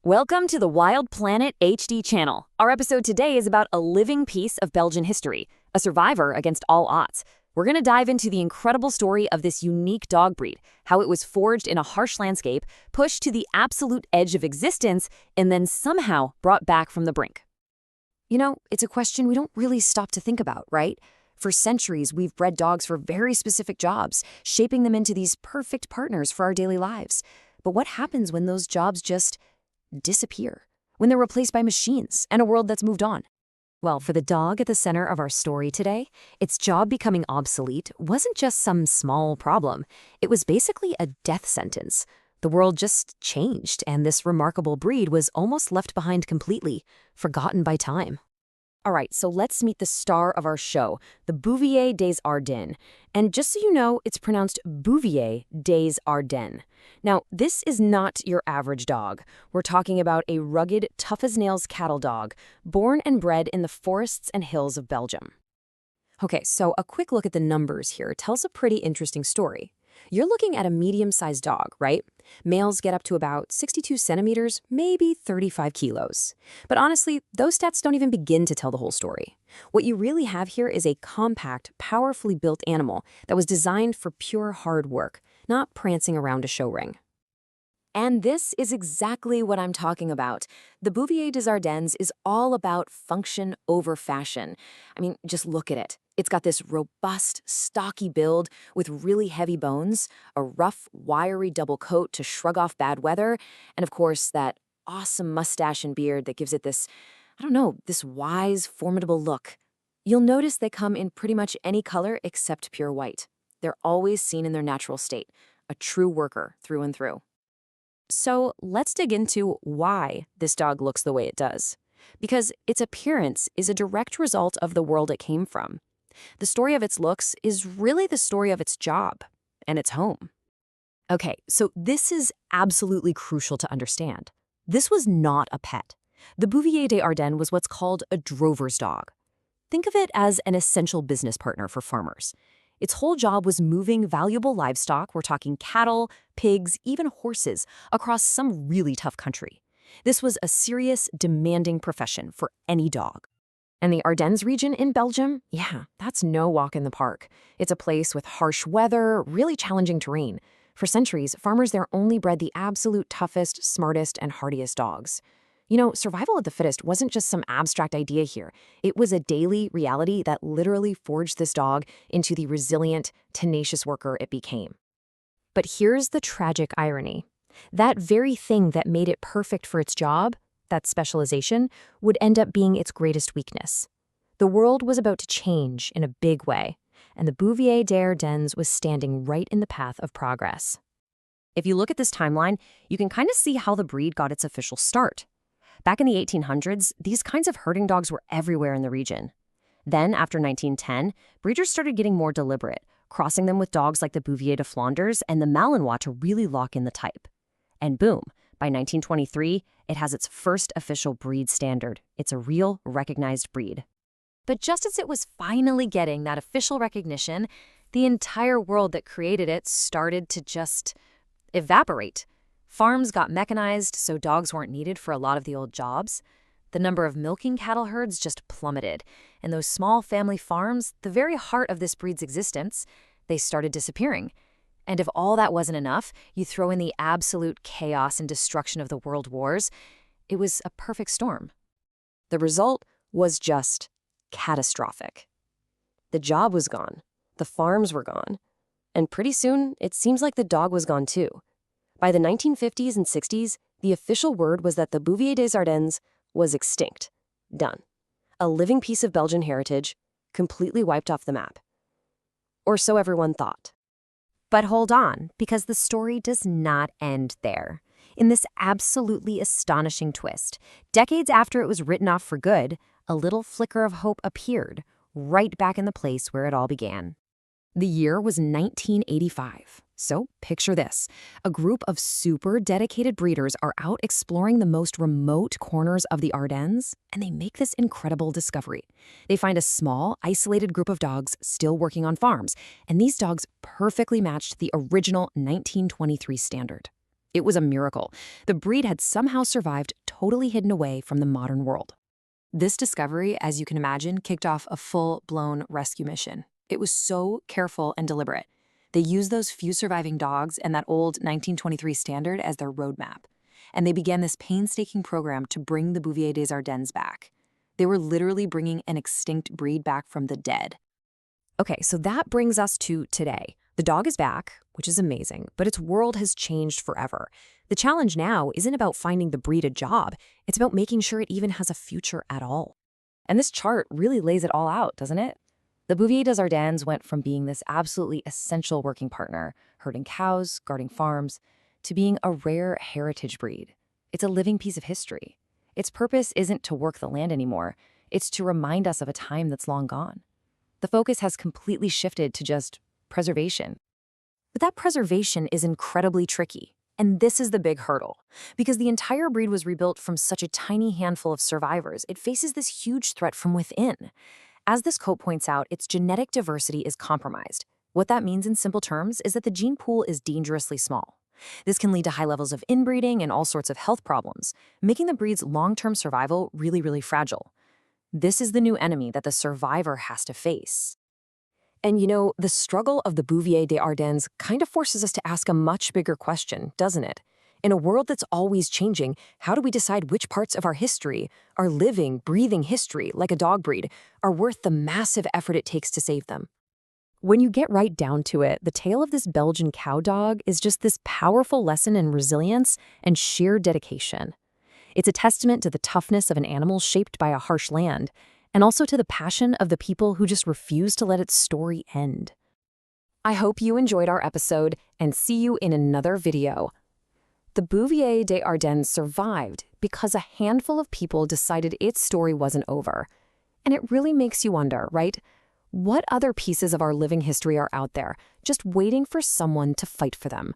Welcome to the Wild Planet HD channel. Our episode today is about a living piece of Belgian history, a survivor against all odds. We're going to dive into the incredible story of this unique dog breed, how it was forged in a harsh landscape, pushed to the absolute edge of existence, and then somehow brought back from the brink. You know, it's a question we don't really stop to think about, right? For centuries, we've bred dogs for very specific jobs, shaping them into these perfect partners for our daily lives. But what happens when those jobs just disappear, when they're replaced by machines and a world that's moved on? Well, for the dog at the center of our story today, its job becoming obsolete wasn't just some small problem. It was basically a death sentence. The world just changed, and this remarkable breed was almost left behind completely, forgotten by time. All right, so let's meet the star of our show, the Bouvier des Ardennes. And just so you know, it's pronounced Bouvier des Ardennes. Now, this is not your average dog. We're talking about a rugged, tough-as-nails cattle dog, born and bred in the forests and hills of Belgium. Okay, so a quick look at the numbers here tells a pretty interesting story. You're looking at a medium-sized dog, right? Males get up to about 62 centimeters, maybe 35 kilos. But honestly, those stats don't even begin to tell the whole story. What you really have here is a compact, powerfully built animal that was designed for pure hard work, not prancing around a show ring. And this is exactly what I'm talking about. The Bouvier des Ardennes is all about function over fashion. I mean, just look at it. It's got this robust, stocky build with really heavy bones, a rough, wiry double coat to shrug off bad weather, and of course, that awesome mustache and beard that gives it this, this wise, formidable look. You'll notice they come in pretty much any color except pure white. They're always seen in their natural state, a true worker through and through. So let's dig into why this dog looks the way it does. Because its appearance is a direct result of the world it came from. The story of its looks is really the story of its job and its home. Okay, so this is absolutely crucial to understand. This was not a pet. The Bouvier des Ardennes was what's called a drover's dog. Think of it as an essential business partner for farmers. Its whole job was moving valuable livestock, we're talking cattle, pigs, even horses, across some really tough country. This was a serious, demanding profession for any dog. And the Ardennes region in Belgium, yeah, that's no walk in the park. It's a place with harsh weather, really challenging terrain. For centuries, farmers there only bred the absolute toughest, smartest, and hardiest dogs. You know, survival of the fittest wasn't just some abstract idea here. It was a daily reality that literally forged this dog into the resilient, tenacious worker it became. But here's the tragic irony. That very thing that made it perfect for its job, that specialization, would end up being its greatest weakness. The world was about to change in a big way, and the Bouvier des Ardennes was standing right in the path of progress. If you look at this timeline, you can kind of see how the breed got its official start. Back in the 1800s, these kinds of herding dogs were everywhere in the region. Then, after 1910, breeders started getting more deliberate, crossing them with dogs like the Bouvier de Flanders and the Malinois to really lock in the type. And boom, by 1923, it has its first official breed standard. It's a real, recognized breed. But just as it was finally getting that official recognition, the entire world that created it started to just evaporate. Farms got mechanized, so dogs weren't needed for a lot of the old jobs. The number of milking cattle herds just plummeted, and those small family farms, the very heart of this breed's existence, they started disappearing. And if all that wasn't enough, you throw in the absolute chaos and destruction of the world wars. It was a perfect storm. The result was just catastrophic. The job was gone, the farms were gone, and pretty soon it seems like the dog was gone too. By the 1950s and 60s, the official word was that the Bouvier des Ardennes was extinct. Done. A living piece of Belgian heritage, completely wiped off the map. Or so everyone thought. But hold on, because the story does not end there. In this absolutely astonishing twist, decades after it was written off for good, a little flicker of hope appeared, right back in the place where it all began. The year was 1985. So picture this. A group of super dedicated breeders are out exploring the most remote corners of the Ardennes, and they make this incredible discovery. They find a small, isolated group of dogs still working on farms, and these dogs perfectly matched the original 1923 standard. It was a miracle. The breed had somehow survived totally hidden away from the modern world. This discovery, as you can imagine, kicked off a full-blown rescue mission. It was so careful and deliberate. They used those few surviving dogs and that old 1923 standard as their roadmap. And they began this painstaking program to bring the Bouvier des Ardennes back. They were literally bringing an extinct breed back from the dead. Okay, so that brings us to today. The dog is back, which is amazing, but its world has changed forever. The challenge now isn't about finding the breed a job, it's about making sure it even has a future at all. And this chart really lays it all out, doesn't it? The Bouvier des Ardennes went from being this absolutely essential working partner, herding cows, guarding farms, to being a rare heritage breed. It's a living piece of history. Its purpose isn't to work the land anymore, it's to remind us of a time that's long gone. The focus has completely shifted to just preservation. But that preservation is incredibly tricky. And this is the big hurdle. Because the entire breed was rebuilt from such a tiny handful of survivors, it faces this huge threat from within. As this quote points out, its genetic diversity is compromised. What that means in simple terms is that the gene pool is dangerously small. This can lead to high levels of inbreeding and all sorts of health problems, making the breed's long-term survival really, really fragile. This is the new enemy that the survivor has to face. And you know, the struggle of the Bouvier des Ardennes kind of forces us to ask a much bigger question, doesn't it? In a world that's always changing, how do we decide which parts of our history, our living, breathing history, like a dog breed, are worth the massive effort it takes to save them? When you get right down to it, the tale of this Belgian cow dog is just this powerful lesson in resilience and sheer dedication. It's a testament to the toughness of an animal shaped by a harsh land, and also to the passion of the people who just refuse to let its story end. I hope you enjoyed our episode, and see you in another video. The Bouvier des Ardennes survived because a handful of people decided its story wasn't over. And it really makes you wonder, right? What other pieces of our living history are out there, just waiting for someone to fight for them?